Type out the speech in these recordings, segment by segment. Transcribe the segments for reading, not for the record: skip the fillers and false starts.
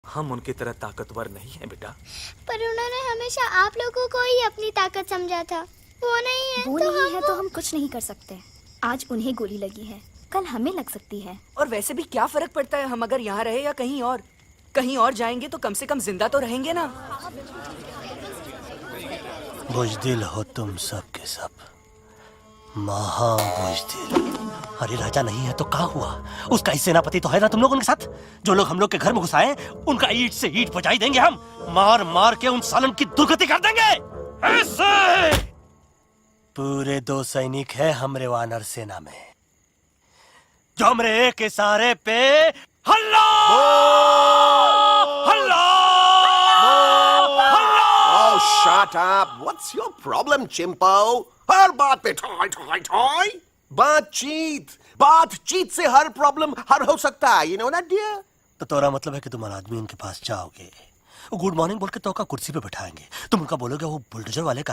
हम उनकी तरह ताकतवर नहीं हैं बेटा। पर उन्होंने हमेशा आप लोगों को ही अपनी ताकत समझा था। वो नहीं है वो तो नहीं है तो हम कुछ नहीं कर सकते। आज उन्हें गोली लगी है, कल हमें लग सकती है। और वैसे भी क्या फर्क पड़ता है हम अगर यहाँ रहे या कहीं और? कहीं और जाएंगे तो कम से कम जिंदा तो रहेंगे ना। बुज़दिल हो तुम सब के सब, महा बुज़दिल। अरे राजा नहीं है तो क्या हुआ? उसका ही सेनापति तो है ना तुम लोग उनके साथ। जो लोग हम लोग के घर में घुसाए उनका ईंट से ईंट बजाई देंगे हम। मार मार के उन सालन की दुर्गति कर देंगे। ऐसे पूरे 2 सैनिक है हमरे वानर सेना में, जो हमरे एक इशारे पे हल्ला हल्ला हल्ला। Oh, shut up! What's your problem, चिंपो? हर बात पे ठोय ठोय ठोय। बातचीत से हर प्रॉब्लम हल हो सकता है, you know that, dear? तो तोरा मतलब है कि तुम आदमी उनके पास जाओगे, वो गुड मॉर्निंग बोल के तो का कुर्सी पे बैठाएंगे, तुम उनका बोलोगे वो बुलडोजर वाले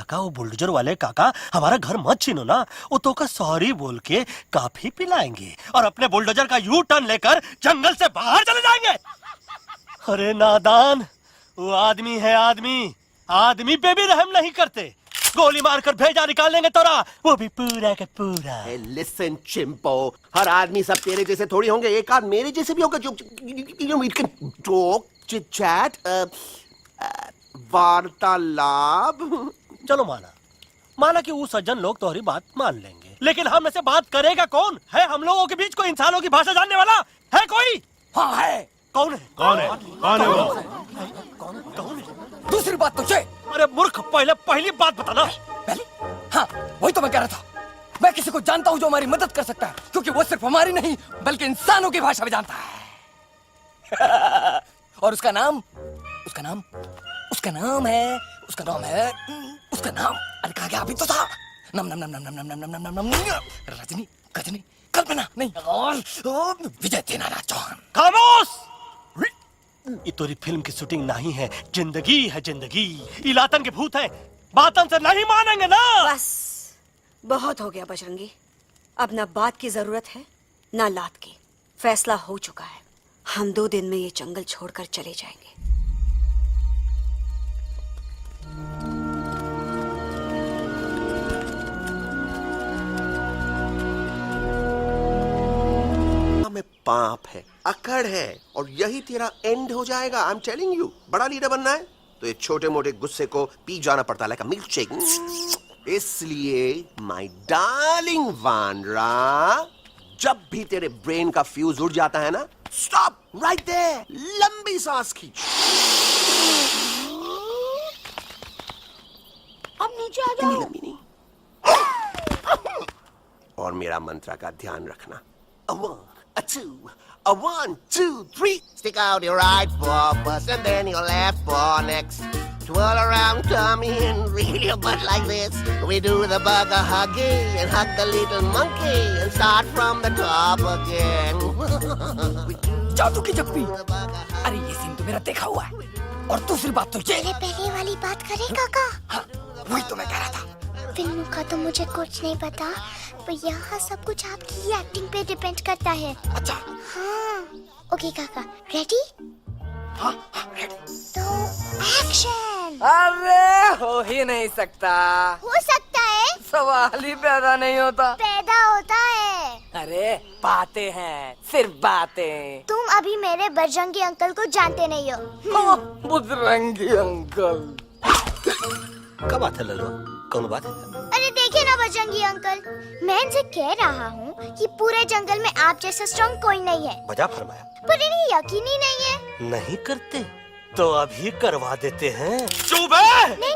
काका हमारा घर मत छीनो ना, वो तो का सॉरी बोल के काफी पिलाएंगे और अपने बुलडोजर का यू टर्न लेकर जंगल से बाहर चले जाएंगे। अरे नादान, वो आदमी है आदमी पे भी रहम नहीं करते। गोली मारकर भेजा निकाल लेंगे तोरा, वो भी पूरा का पूरा। Hey, listen, चिंपो, हर आदमी सब तेरे जैसे थोड़ी होंगे, एक आध मेरे जैसे भी होगा जो we can talk, chit chat, वार्तालाप। चलो माना कि वो सज्जन लोग तुम्हारी बात मान लेंगे, लेकिन हम ऐसे बात करेगा कौन? है हम लोगों के बीच कोई इंसानों की भाषा जानने वाला है कोई? हाँ है। कौन है वो? दूसरी बात तो ये। अरे मूर्ख, पहली बात बताना। पहले? हाँ, वही तो मैं कह रहा था। मैं किसी को जानता हूँ जो हमारी मदद कर सकता है, क्योंकि वो सिर्फ हमारी नहीं बल्कि इंसानों की भाषा भी जानता है। और उसका नाम है अरे कहा गया अभी तो था। नम नम नम नम नम नम नम नम नम नम रजनी गजनी कल्पना नहीं और विजय तेनालीराम चौहान। खामोश! ये तोरी फिल्म की शूटिंग नहीं है, जिंदगी है जिंदगी। इलातन के भूत है, बातन से नहीं मानेंगे ना। बस बहुत हो गया बजरंगी, अब ना बात की जरूरत है ना लात की। फैसला हो चुका है, हम 2 दिन में ये जंगल छोड़कर चले जाएंगे। में पाप है, अकड़ है और यही तेरा एंड हो जाएगा। आई एम टेलिंग यू, बड़ा लीडर बनना है तो ये छोटे मोटे गुस्से को पी जाना पड़ता है, लाइक अ मिल्क शेक। इसलिए माय डार्लिंग वानरा, जब भी तेरे ब्रेन का फ्यूज उड़ जाता है ना, स्टॉप राइट देयर, लंबी सांस खींच। अब नीचे आ जाओ। लंबी नहीं। और मेरा मंत्र का ध्यान रखना। A 2, a 1, 2, 3. Stick out your right paw first and then your left paw next. Twirl around tummy and reel your butt like this. We do the bugger huggy and hug the little monkey and start from the top again. जादू की जप्पी। अरे ये scene तो मेरा देखा हुआ है। और दूसरी बात तो ये। पहले वाली बात करें काका? हाँ, वही तो मैं कह रहा था। फिल्म का तो मुझे कुछ नहीं पता, पर यहाँ सब कुछ आपकी एक्टिंग पे डिपेंड करता है। अच्छा। हाँ, ओके काका, रेडी? हाँ, रेडी। तो एक्शन। अरे हो ही नहीं सकता। हो सकता है। सवाल ही पैदा नहीं होता। पैदा होता है। अरे बातें हैं, सिर्फ बातें। तुम अभी मेरे बजरंगी अंकल को जानते नहीं हो। बजरंगी अंकल। क्या बात है लल्लू, कौन बात है? अरे देखिए ना बजरंगी अंकल, मैं इनसे कह रहा हूँ कि पूरे जंगल में आप जैसा स्ट्रॉन्ग कोई नहीं है। बजा फरमाया। पर इन्हें यकीन ही नहीं है। नहीं करते तो अभी करवा देते हैं। चुप है। नहीं,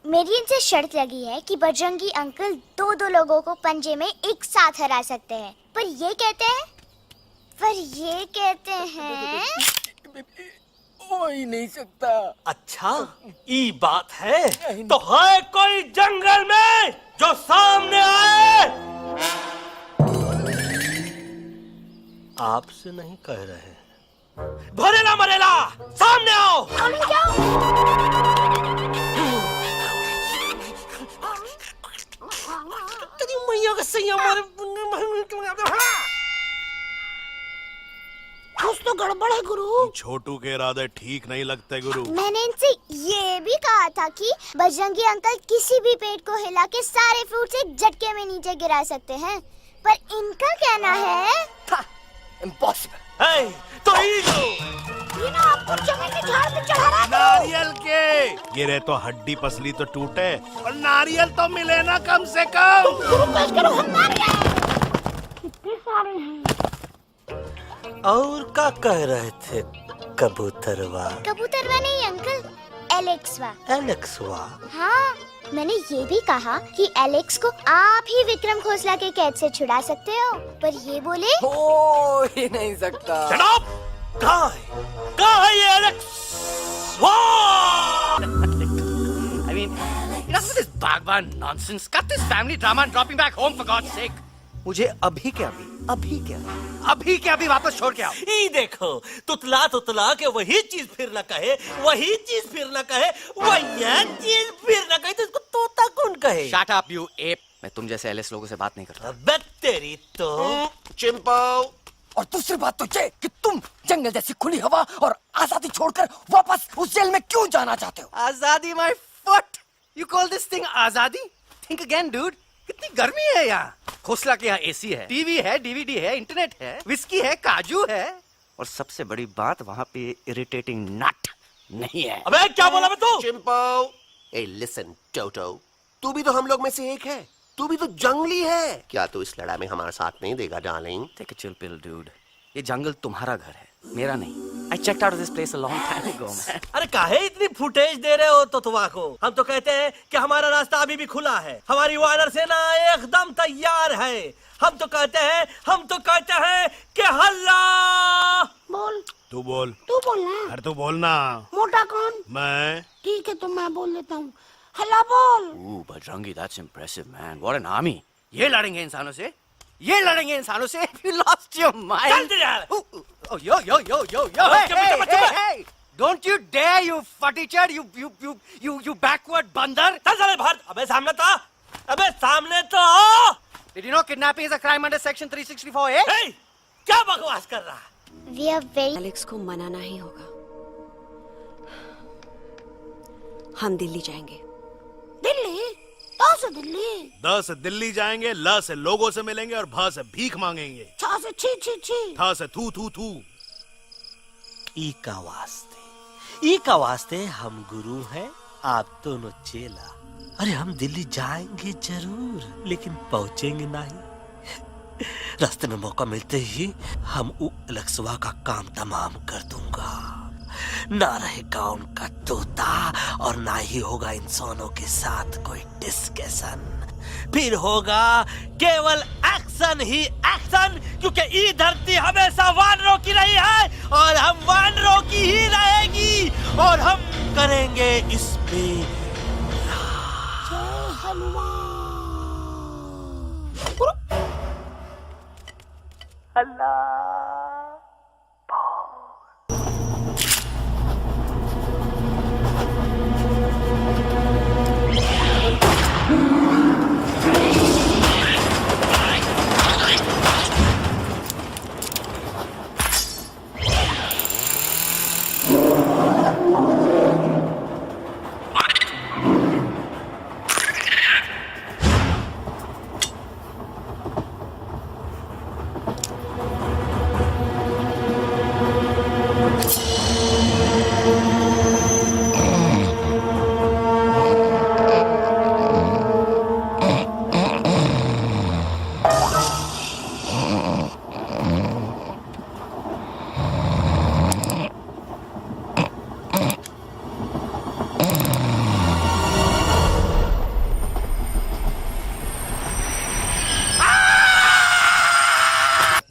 मेरी इनसे शर्त लगी है कि बजरंगी अंकल 2 लोगों को पंजे में एक साथ हरा सकते हैं। पर ये कहते हैं हो ही नहीं सकता। अच्छा, ये बात है तो है कोई जंगल में जो सामने आए? आपसे नहीं कह रहे, भरेला मरेला सामने आओ। तेरी मैया का सही हमारे कुछ तो गड़बड़ है गुरु। छोटू के इरादे ठीक नहीं लगते गुरु। मैंने इनसे ये भी कहा था कि बजरंगी अंकल किसी भी पेड़ को हिला के सारे फ्रूट्स एक झटके में नीचे गिरा सकते हैं, पर इनका कहना है इम्पॉसिबल। तो ही लो। ये ना आपको जंगल के झाड़ पे चढ़ा रहा है। नारियल के गिरे तो हड्डी पसली तो टूटे, और नारियल तो मिले ना कम से कम। गुरु पेश करो, हम नारियल कितने सारे हैं। और क्या कह रहे थे कबूतरवा? कबूतरवा नहीं अंकल, एलेक्सवा। एलेक्सवा? हाँ, मैंने ये भी कहा कि एलेक्स को आप ही विक्रम खोसला के कैद से छुड़ा सकते हो, पर ये बोले हो ही नहीं सकता। Shut up! कहाँ है ये Alex? I mean, enough with this Bhagwan nonsense. Cut this family drama and drop me back home for God's sake. मुझे अभी के अभी वापस छोड़ के आओ। ये देखो, तुतला के वही चीज फिर न कहे, वही चीज फिर न कहे, वही चीज फिर न कहे, तो इसको तोता कौन कहे? Shut up, you ape. मैं तुम जैसे एलएस लोगों से बात नहीं करता। अबे तेरी तो। चिंपो। और दूसरी बात तो ये कि तुम जंगल जैसी खुली हवा और आजादी छोड़कर वापस उस जेल में क्यों जाना चाहते हो? आजादी my foot. You call this thing आजादी? Think again, dude. कितनी गर्मी है यहाँ। खोसला के यहाँ एसी है, टीवी है, डीवीडी है, इंटरनेट है, विस्की है, काजू है, और सबसे बड़ी बात वहाँ पे इरिटेटिंग नट नहीं है। अबे क्या बोला मैं तू? चिंपो। ए लिसन टोटो, तू भी तो हम लोग में से एक है, तू भी तो जंगली है। क्या तू इस लड़ाई में हमारा साथ नहीं देगा darling? Take a chill pill, dude. ये जंगल तुम्हारा घर है, मेरा नहीं। I checked out of this place a long time ago, man. अरे काहे इतनी फुटेज दे रहे हो तुतवा को? हम तो कहते हैं कि हमारा रास्ता अभी भी खुला है, हमारी वानर सेना एकदम तैयार है। हम तो कहते हैं कि हल्ला। बोल, तू बोल। तू बोलना। अरे तू बोलना। मोटा कौन? मैं। ठीक है, तो मैं बोल लेता हूँ। हल्ला बोल। Ooh, Bajrangi, that's impressive, man. What an army. ये लड़ेंगे इंसानों से? ये लड़ेंगे इंसानों से? You lost your mind. चल दे यार। Oh, yo. Hey. Don't you dare, you fatty-chad, you backward बंदर. चल चल बाहर। अबे सामने तो आओ। Did you know kidnapping is a crime under section 364A? Hey, क्या बकवास कर रहा है? We are very एलेक्स को मनाना ही होगा। हम दिल्ली जाएंगे। दिल्ली? तो से दिल्ली। द से दिल्ली जाएंगे, ल से लोगों से मिलेंगे, और भ से भीख मांगेंगे, छ से छी छी छी, थ से थू थू थू। ई का वास्ते हम गुरु हैं, आप दोनों चेला। अरे हम दिल्ली जाएंगे जरूर, लेकिन पहुंचेंगे नहीं। रास्ते में मौका मिलते ही हम एलेक्सवा का काम तमाम कर दूंगा। ना रहेगा उनका तोता, और ना ही होगा इंसानों के साथ कोई डिस्कशन। फिर होगा केवल एक्शन ही एक्शन, क्योंकि ये धरती हमेशा वानरों की रही है, और हम वानरों की ही रहेगी, और हम करेंगे इस पे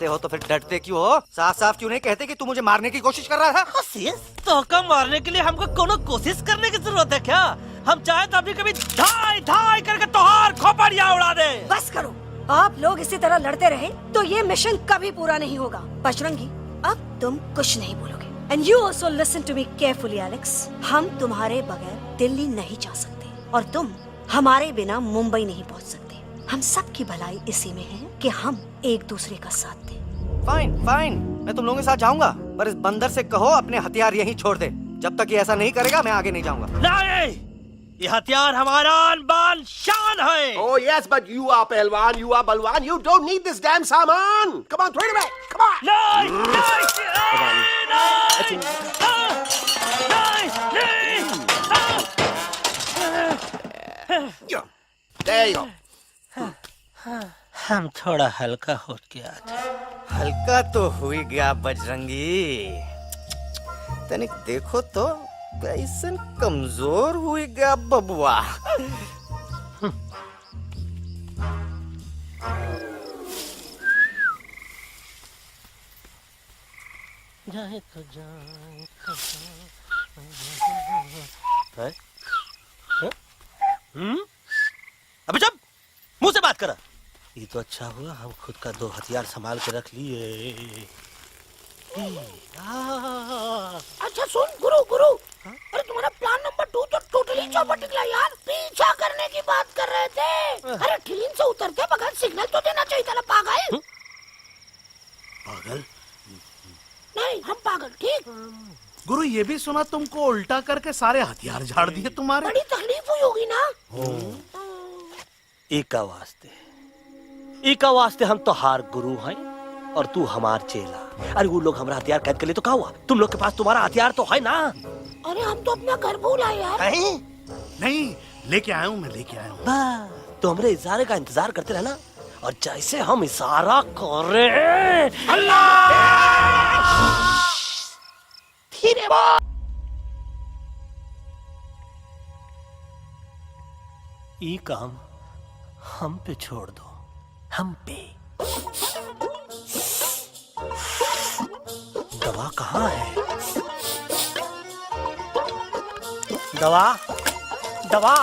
हो तो फिर डरते क्यों हो? साफ साफ क्यों नहीं कहते कि तू मुझे मारने की कोशिश कर रहा था? तो कम मारने के लिए हमको कोनो कोशिश करने की जरूरत है क्या? हम चाहे तो अभी कभी धाई धाई करके तोहार खोपड़िया उड़ा दे। बस करो, आप लोग इसी तरह लड़ते रहे तो ये मिशन कभी पूरा नहीं होगा। बजरंगी, अब तुम कुछ नहीं बोलोगे। And you also listen to me carefully Alex. हम तुम्हारे बगैर दिल्ली नहीं जा सकते, और तुम हमारे बिना मुंबई नहीं पहुंच सकते। हम सब की भलाई इसी में है कि हम एक दूसरे का साथ दें। फाइन फाइन, मैं तुम लोगों के साथ जाऊंगा, पर इस बंदर से कहो अपने हथियार यहीं छोड़ दे। जब तक ये ऐसा नहीं करेगा मैं आगे नहीं जाऊंगा। नहीं, ये हथियार हमारा आन बान शान है। Oh yes, but you are Pelwan, you are Balwan. You don't need this damn saman. Come on, throw it away. Come on. नहीं, There you go. हम थोड़ा हल्का हो गया था। हल्का तो हुई गया बजरंगी, तनिक देखो तो कैसन कमजोर हुई गया बबुआ। जाए तो जाए। अबे चुप, मुंह से बात करा। ये तो अच्छा हुआ हम खुद का दो हथियार संभाल के रख लिए। अच्छा सुन गुरु गुरु, अरे तुम्हारा प्लान नंबर 2 तो टोटली चौपट निकला यार। पीछा करने की बात कर रहे थे। अरे ट्रेन से उतर के बगैर सिग्नल तो देना चाहिए था ना पागल। पागल? नहीं हम पागल, ठीक। गुरु ये भी सुना तुमको उल्टा करके सारे हथियार झाड़ दिए तुम्हारे। बड़ी तकलीफ हुई होगी ना। एका वास्ते हम तो हार गुरु हैं और तू हमार चेला। अरे वो लोग हमारा हथियार कैद कर ले तो क्या हुआ? तुम लोग के पास तुम्हारा हथियार तो है ना। अरे हम तो अपना घर भूल आए यार। नहीं, लेके आया हूँ, मैं लेके आया हूँ। तो हमरे इशारे का इंतजार करते रहना, और जैसे हम इशारा करें धीरे बोल। ये काम हम पे छोड़ दो, हम पे। दवा कहाँ है? दवा दवा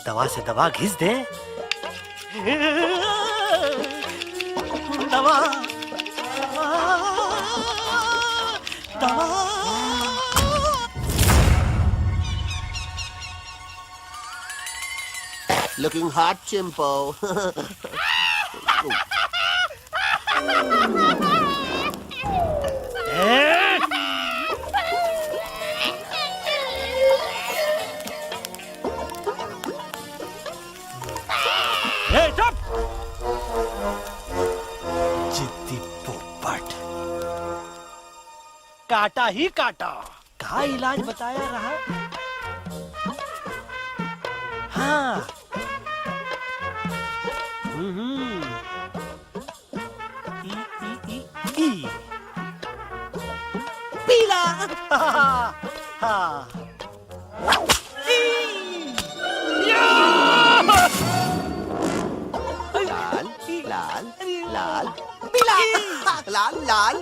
दवा से दवा घिस दे। दवा दवा। Looking hot, Chimpo. जिद्दी पोपट, काटा ही काटा। का इलाज बताया रहा? हाँ। ई। पीला। हाँ। लाल, लाल, लाल, पीला, लाल, लाल, लाल।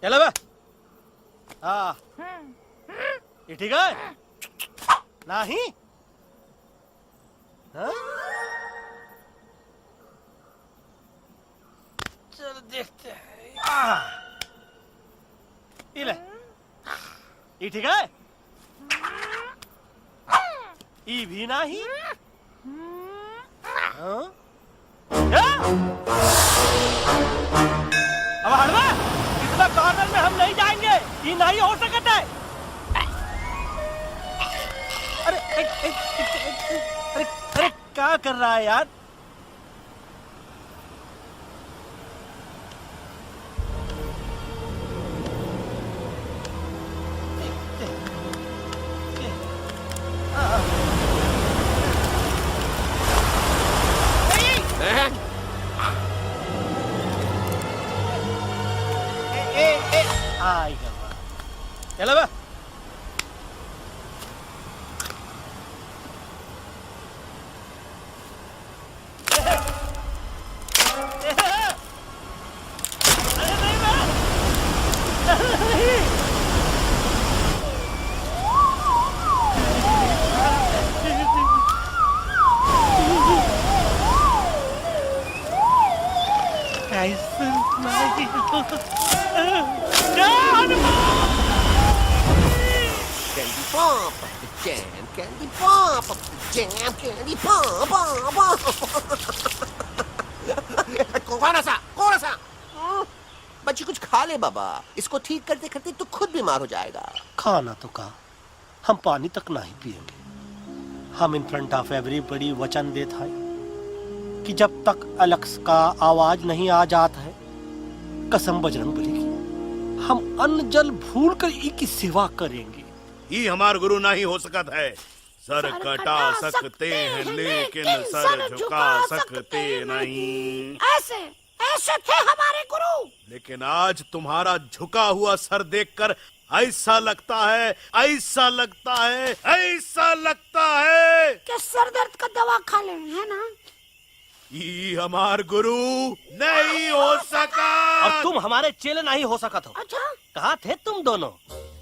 चलो बे। हाँ, ये ठीक है? नहीं? हाँ? चलो देखते हैं। ये ले, ये ठीक है? ये भी नहीं? हाँ? अब हड़वा, इतना कॉर्नर में हम नहीं जाएंगे, ये नहीं हो सकता है। अरे अरे अरे क्या कर रहा है यार? चलो बे। Candy pop, jam, candy pop, jam, candy pop, कौन सा? बच्ची कुछ खा ले बाबा, इसको ठीक करते करते तो खुद बीमार हो जाएगा। खाना तो का, हम पानी तक नहीं पिएंगे। हम इन फ्रंट ऑफ एवरीबॉडी वचन देता है कि जब तक एलेक्स का आवाज नहीं आ जाता है, कसम बजरंग बली की, हम अन्न जल भूल कर की सेवा करेंगे। ये हमार गुरु नहीं हो सकत है। सर कटा सकते हैं लेकिन सर झुका सकते नहीं। ऐसे थे हमारे गुरु। लेकिन आज तुम्हारा झुका हुआ सर देखकर ऐसा लगता है कि सर दर्द का दवा खा ले, है ना? ये हमार गुरु नहीं हो सका। और तुम हमारे चेले नहीं हो सका तो। अच्छा, कहाँ थे तुम दोनों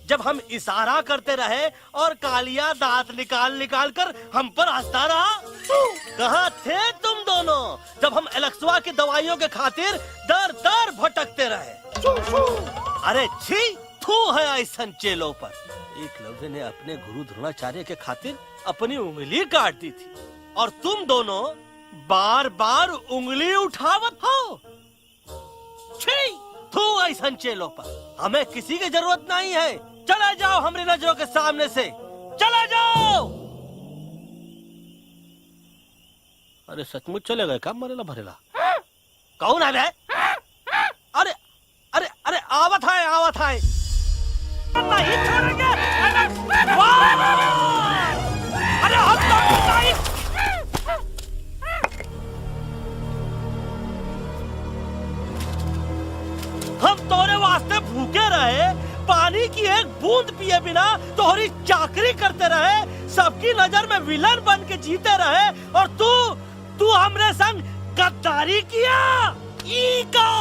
जब हम इशारा करते रहे और कालिया दांत निकाल कर हम पर हंसता रहा? कहाँ थे तुम दोनों जब हम एलेक्सवा की दवाइयों के खातिर दर दर भटकते रहे? अरे छी, थू है ऐसा चेलों पर। एकलव्य ने अपने गुरु द्रोणाचार्य के खातिर अपनी उंगली काट दी थी और तुम दोनों बार बार उंगली उठावत हो। छी, थू ऐसा चेलों पर। हमें किसी की जरूरत नहीं है। चले जाओ हमारी नजरों के सामने से, चले जाओ। अरे सचमुच चले गए, काम मरेला भरेला। कौन है बे? अरे अरे अरे आवत है नहीं छोड़ेंगे। अरे हम तो नहीं। हम तोरे वास्ते भूखे रहे, पानी की एक बूंद पिए बिना तोहरी चाकरी करते रहे, सबकी नजर में विलन बन के जीते रहे, और तू हमरे संग गद्दारी किया। ईका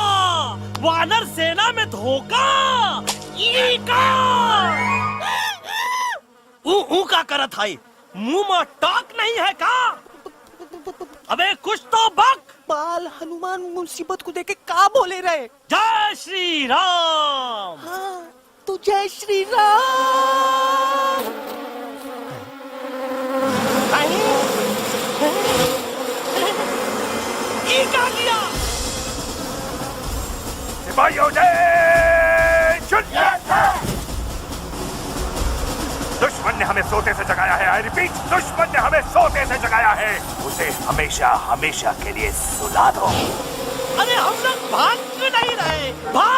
वानर सेना में धोखा। ईका ऊ का करत है? मुंह में टाक नहीं है का? अबे कुछ तो बक। बाल हनुमान मुसीबत को देखे का बोले रहे? जय श्री राम। हाँ, तो जय श्री राम। ये क्या किया? सिपाहियों दुश्मन ने हमें सोते से जगाया है। आई रिपीट, दुश्मन ने हमें सोते से जगाया है। उसे हमेशा हमेशा के लिए सुला दो। अरे हम लोग भाग क्यों नहीं रहे? भाग